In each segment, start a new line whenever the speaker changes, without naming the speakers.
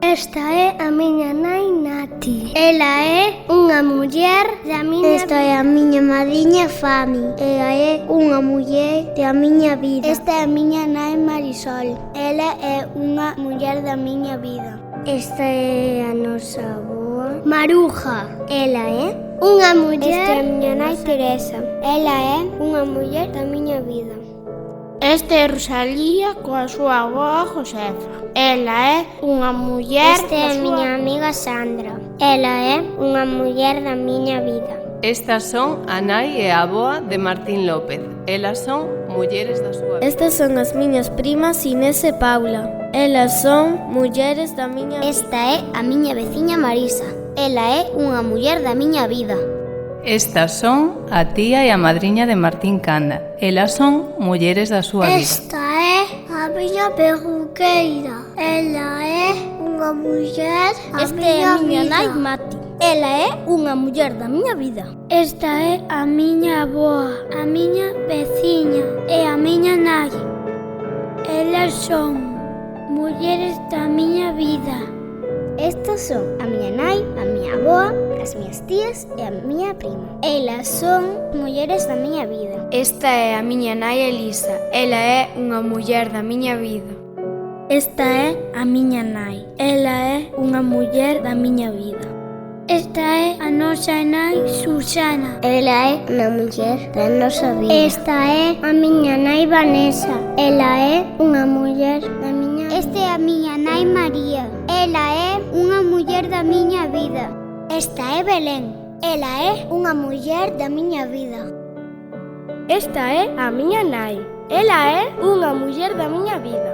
Esta é a miña nai Nati. Ela é unha muller da miña vida.
Esta é a miña madriña Fami. Ela é unha muller da miña vida.
Esta é a miña nai Marisol. Ela é unha muller da miña vida.
Esta é a nosa avoa
Maruja.
Ela é
unha muller.
Esta é a miña nai Teresa. Ela é unha muller da miña vida.
Esta é Rosalía coa súa avoa Josefa. Ela é unha muller
Esta é a miña amiga Sandra. Ela é unha muller da miña vida.
Estas son a nai e a avoa de Martín López. Elas son mulleres da súa vida.
Estas son as miñas primas Inés e Paula. Elas son mulleres da miña vida.
Esta é a miña veciña Marisa. Ela é unha muller da miña vida.
Estas son a tía e a madriña de Martín Canda. Elas son mulleres da súa vida.
Esta é a miña perruqueira. Ela é unha muller da
Esta é a miña
vida.
nai Mati. Ela é unha muller da miña vida.
Esta é a miña avoa, a miña veciña e a miña nai. Elas son mulleres da miña vida.
Estas son a miña nai, a miña avoa, as miñas tías e a miña prima. Elas son mulleres da miña vida.
Esta é a miña nai Elisa. Ela é unha muller da miña vida. Esta é a miña nai. Ela é unha muller da miña vida.
Esta é a nosa nai Susana.
Ela é unha muller da nosa vida.
Esta é a miña nai Vanessa. Ela é unha muller da miña vida.
Esta é a miña nai María. Ela é unha muller da miña vida. Esta é Belén. Ela é unha muller da miña vida.
Esta é a miña nai. Ela é unha muller da miña vida.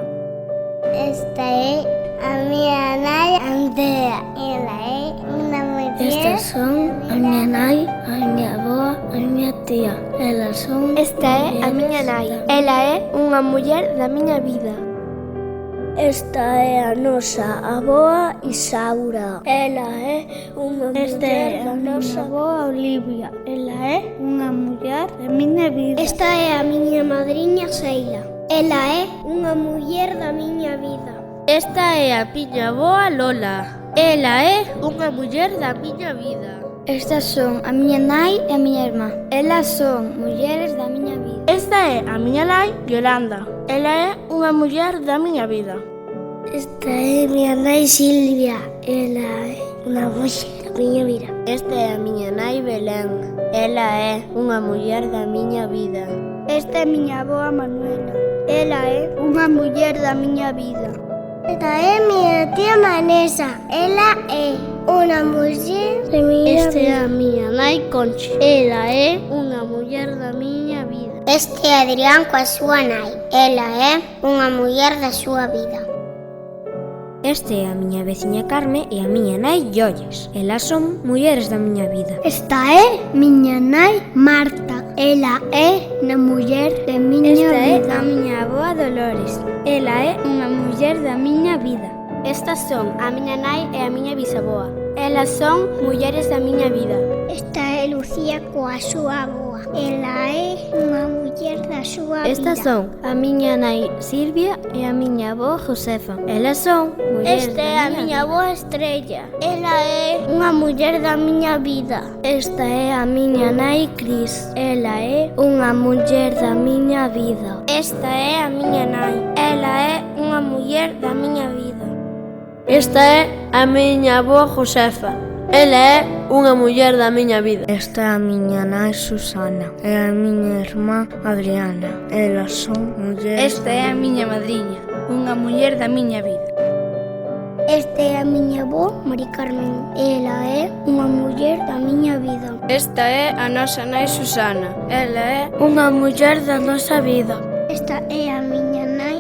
Esta é a miña nai Andrea. Ela é unha muller.
Estas son a miña nai, a miña avoa, a miña tía. Elas son. Esta é a miña nai. Ela é unha muller da miña vida. Esta é a nosa avoa Isaura. Ela é unha muller da nosa avoa Olivia. Ela é unha muller da miña vida.
Esta é a miña madriña Sheila. Ela é unha muller da miña vida.
Esta é a miña avoa Lola. Ela é unha muller da miña vida.
Estas son a miña nai e a miña irmá. Elas son mulleres da miña vida.
Esta é a miña nai Yolanda. Ela é unha muller da miña vida.
Esta é a miña nai Silvia. Ela é unha muller da miña vida.
Esta é a miña nai Belén. Ela é unha muller da miña vida.
Esta é miña avoa Manuela. Ela é unha muller da miña vida.
Esta é miña tía Vanessa. Ela é unha muller da miña vida.
Esta é a miña nai Conchi. Ela é unha muller da miña vida.
Este é Adrián coa súa nai. Ela é unha muller da súa vida.
Esta é a miña veciña Carme e a miña nai Llolles. Elas son mulleres da miña vida.
Esta é miña nai Marta. Ela é unha muller da miña
Esta é
vida.
a miña avoa Dolores. Ela é unha muller da miña vida. Estas son a miña nai e a miña bisaboa. Elas son mulleres da miña vida.
Esta é Lucía coa súa avoa. Ela é unha muller da súa
Estas
vida.
son a miña nai Silvia e a miña avó Josefa. Elas son mulleres
Esta é a miña avoa Estrella. Ela é unha muller da miña vida.
Esta é a miña nai Cris. Ela é unha muller da miña vida.
Esta é a miña nai. Ela é unha muller da miña vida.
Esta é a miña avó Josefa. Ela é unha muller da miña vida. Esta é a miña nai Susana e a miña irmá Adriana. Elas son mulleres.
Esta é a miña madriña, unha muller da miña vida.
Esta é a miña avó Mari Carmen. Ela é unha muller da miña vida.
Esta é a nosa nai Susana. Ela é unha muller da nosa vida.
Esta é a miña nai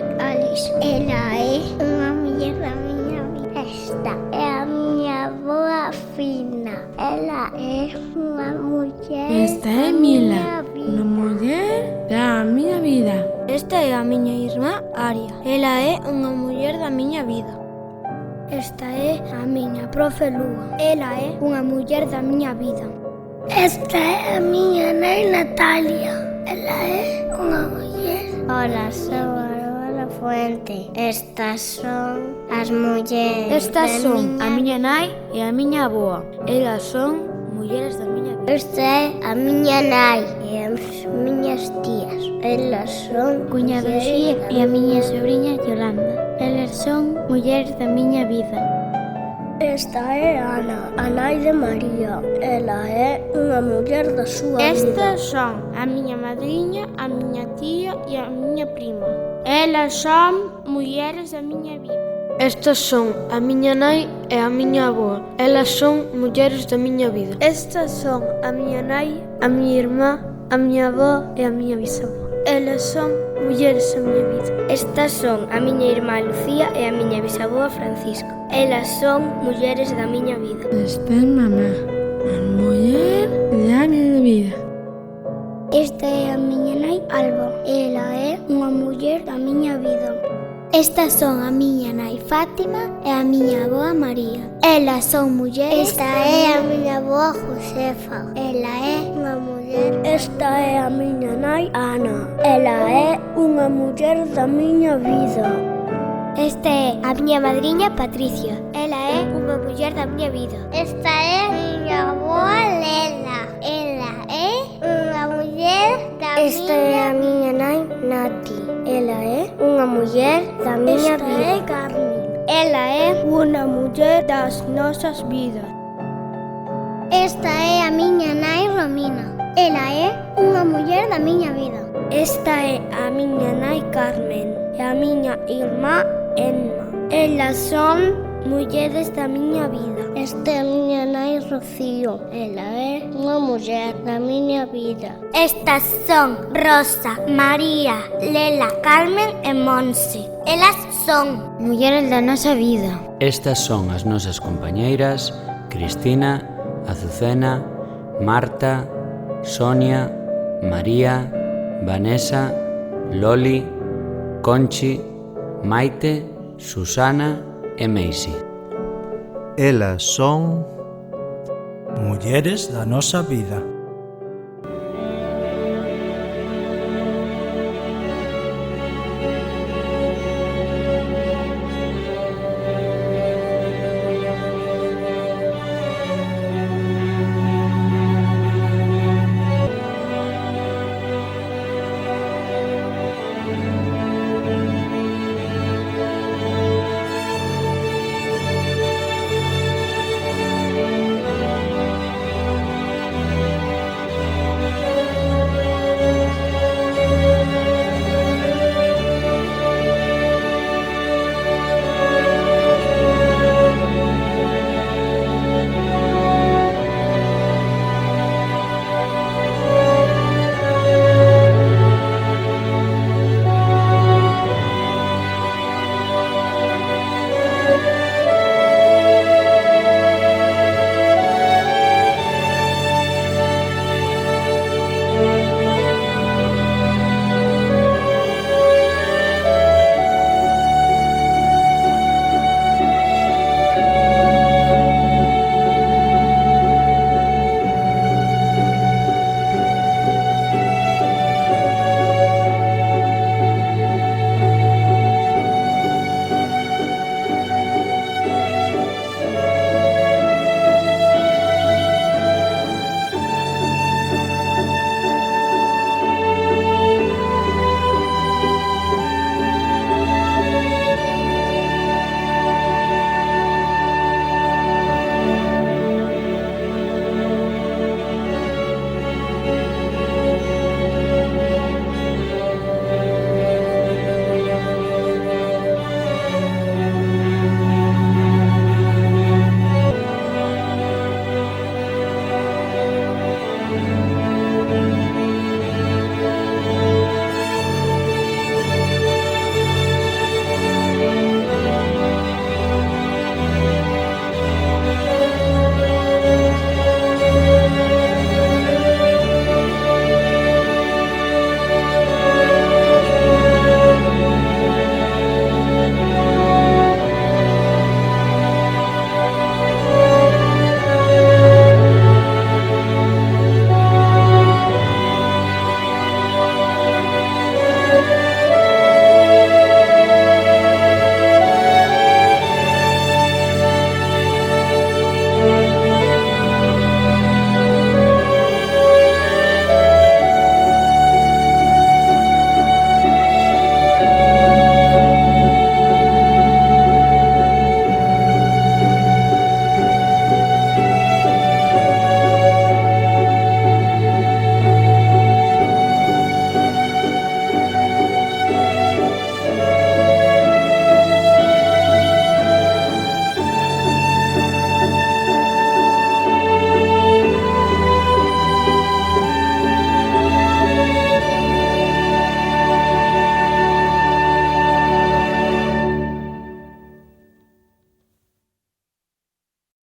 pais. Ela é unha muller da miña vida. Esta é a miña avoa fina. Ela é unha muller.
Esta é Mila, unha muller da miña vida.
Esta é a miña irmá Aria. Ela é unha muller da miña vida.
Esta é a miña profe Lúa. Ela é unha muller da miña vida. Esta é a miña nai Natalia. Ela é unha muller.
Hola, sou Aroa Fuente. Estas son as mulleres.
Estas son a miña nai e a miña avoa. Elas son mulleres da miña vida.
Esta é a miña nai e as miñas tías. Elas son
Cuñado Xía e a miña sobriña Yolanda. Elas son mulleres da miña vida.
Esta é Ana, a nai de María. Ela é unha muller da súa vida.
Estas son a miña madriña, a miña tía e a miña prima. Elas son mulleres da miña vida.
Estas son a miña nai e a miña avoa. Elas son mulleres da miña vida. Estas son a miña nai, a miña irmá, a miña avó e a miña bisavó. Elas son mulleres da miña vida.
Estas son a miña irmá Lucía e a miña bisavoa Francisca. Elas son mulleres da miña vida.
Esta é mamá, a muller da miña vida.
Esta é a miña nai Alba. Ela é unha muller da miña vida. Estas son a miña nai Fátima e a miña avoa María. Elas son mulleres.
Esta é a miña avoa Josefa. Ela é unha muller.
Esta é a miña nai Ana. Ela é unha muller da miña vida.
Esta é a miña madriña Patricia. Ela é unha muller da miña vida.
Esta é a miña avoa Lela. Ela é unha muller da
Esta é a miña nai Nati. Ela é unha muller da miña vida.
Esta é Carmen.
Ela é unha muller das nosas vidas.
Esta é a miña nai Romina. Ela é unha muller da miña vida.
Esta é a miña nai Carmen e a miña irmá Emma. Elas son mulleres da miña vida.
Esta é a miña nai Rocío. Ela é unha muller da miña vida.
Estas son Rosa, María, Lela, Carmen e Monse. Elas son mulleres da nosa vida.
Estas son as nosas compañeiras Cristina, Azucena, Marta, Sonia, María, Vanessa, Loli, Conchi, Maite, Susana e Meisi.
Elas son mulleres da nosa vida.